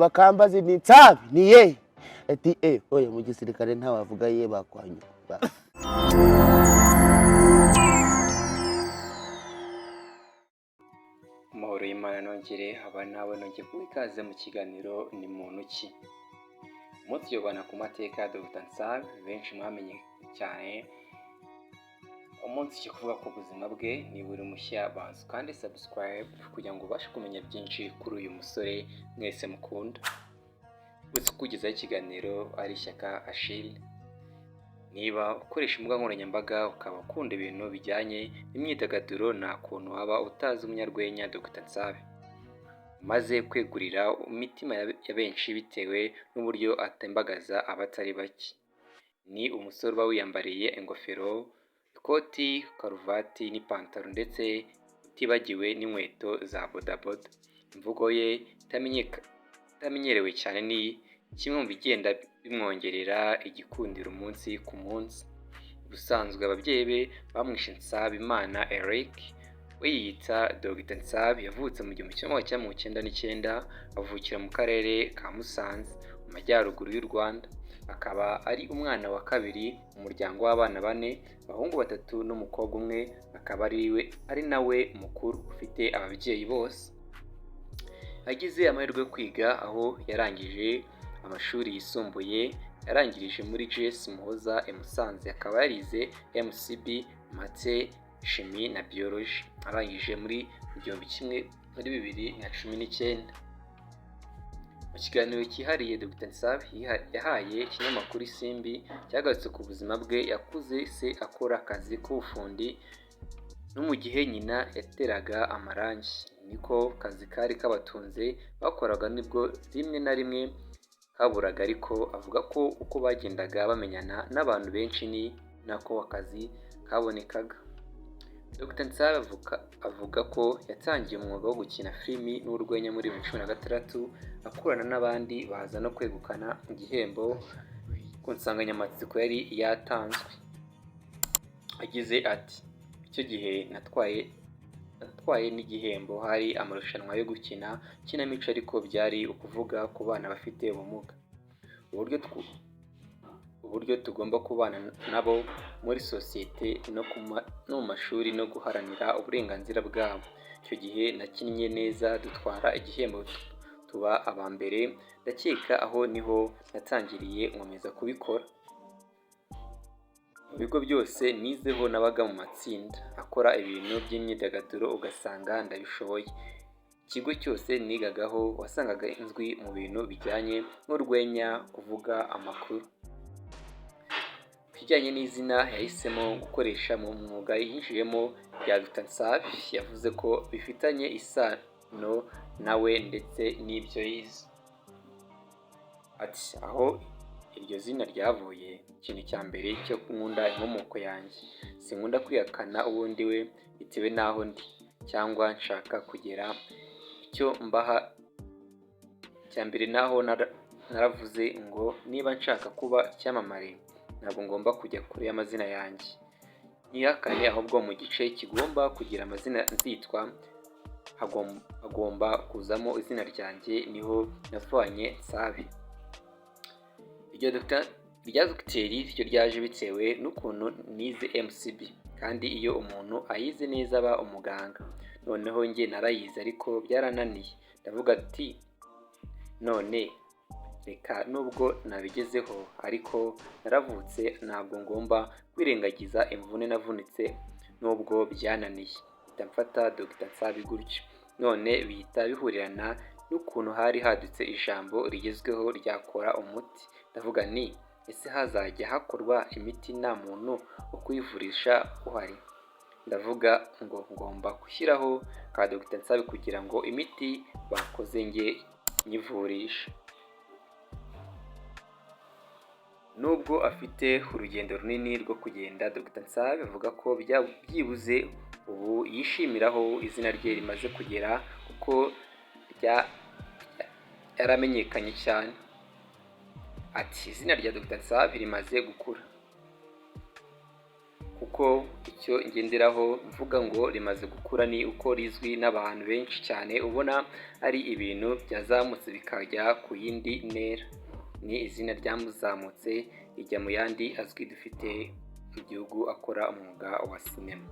bakambaza ni Nsabi ni ye ati oye mu gisirikare ntawavuga ye bakwanyu amahoro y'Imana nongere aba nawe nongeye kuba ikaze mu kiganiro ni muntu ki. Umunsi tuyobana ku mateka ya Dr Nsabi benshi mwamenye cyane. Umunsi cyo kuvuga ku buzima bwe ni buri mushya bantu kandi subscribe kugira ngo ubashe kumenya byinshi kuri uyu musore mwese mukunda. Gusa kugezaho ikiganiro ari Shyaka Achille. Niba ukoresha imbuga nkoranyambaga ukaba ukunda ibintu bijyanye n'imyidagaduro nta kuntu waba utazi umunyarwenya Dr Nsabi. Maze kwegurira imitima ya benshi bitewe n'uburyo atembagaza abatari bake. Ni umusore uba wiyambariye ingofero, ikoti, karuvati n'ipantaro ndetse utibagiwe n'inkweto za bodaboda. Imvugo ye itamenyerewe cyane ni kimwe mu bigenda bimwongerera igikundiro umunsi ku munsi. Ubusanzwe ababyeyi be bamwishe Nsabimana Eric, we yiyita Dr Nsabi. Yavutse mu 1999, avukira mu karere ka Musanze mu majyaruguru y'u Rwanda. Akaba ari umwana wa kabiri mu muryango w'abana 4, abahungu 3 n'umukobwa umwe. Akaba ari nawe mukuru ufite ababyeyi bose. Agize amahirwe yo kwiga aho yarangije amashuri yisumbuye, yarangirije muri GS Muhoza i Musanze. Akaba yarize MCB, Mathe, Chimie na Biology. Arangije muri 2019. Mu kiganiro cyihariye Dr Nsabi yahaye ikinyamakuru Isimbi cyagarutse ku buzima bwe. Yakuze se akora akazi k'ubufundi, no mu gihe nyina yateraga amarangi niko kazi kari kabatunze bakoraga, nibwo rimwe na rimwe kaburaga, ariko avuga ko uko bagendaga bamenyana n'abantu benshi ni nako akazi kabonekaga. Dr Nsabi avuga ko yatangiye umwuga wo gukina filimi n'urwenya muri 2016, akorana n'abandi baza no kwegukana igihembo ku nsanganyamatsiko yari yatanzwe. Agize ati icyo gihe natwaye n'igihembo, hari amarushanwa yo gukina kinamico, ariko byari ukuvuga ku bana bafite ubumuga, uburyo tugomba kubana nabo muri sosiyete no mu mashuri no guharanira uburenganzira bwabo. Icyo gihe nakinnye neza, dutwara igihembo, tuba aba mbere. Ndakeka aho niho natangiriye nkomeza kubikora. Mu bigo byose nizeho nabaga mu matsinda akora ibintu by'imyidagaduro, ugasanga ndabishoboye. Ikigo cyose nigagaho wasangaga inzwi mu bintu bijyanye n'urwenya, kuvuga amakuru. Kijyanye n'izina yahisemo gukoresha mu mwuga yinjiyemo ya Dr Nsabi, yavuze ko bifitanye isano nawe ndetse n'ibyo yize. Ati aho iryo zina ryavuye, ikintu cya mbere cyo nkunda inkomoko yanjye. Sinkunda kwihakana uwo ndi we bitewe n'aho ndi cyangwa nshaka kugera. Icyo mbaha cya mbere naho naravuze ngo niba nshaka kuba icyamamare ntabwo ngomba kujya kure y'amazina yanjye, ntihakane ahubwo mu gice kigomba kugira amazina nzitwa hagomba kuzamo izina ryanjye. Niho navanye Nsabi. Iryo rya dogiteri ryo ryaje bitewe n'ukuntu nize MCB, kandi iyo umuntu ayize neza aba umuganga. Noneho njye narayize ariko byarananiye, ndavuga ati none reka nubwo nabigezeho ariko naravutse, ntabwo ngomba kwirengagiza imvune navunitse nubwo byananiye. Mpita mfata Dr Nsabi gutyo. None bihita bihurirana n'ukuntu hari hadutse ijambo rigezweho ryakora umuti. Ndavuga ni ese hazajya hakorwa imiti nta muntu wo kuyivurisha uhari? Ndavuga ngo ngomba gushyiraho ka Dr Nsabi kugira ngo imiti bakoze njye nyivurisha. Nubwo afite urugendo runini rwo kugenda, Dr Nsabi avuga ko byibuze ubu yishimiraho izina rye rimaze kugera, kuko yaramenyekanye cyane. Ati izina rya Dr Nsabi rimaze gukura kuko icyo ngenderaho mvuga ngo rimaze gukura ni uko rizwi n'abantu benshi cyane, ubona ari ibintu byazamutse bikajya ku yindi ntera. Ni izina ryamuzamutse rijya mu yandi azwi dufite mu gihugu akora umwuga wa sinema.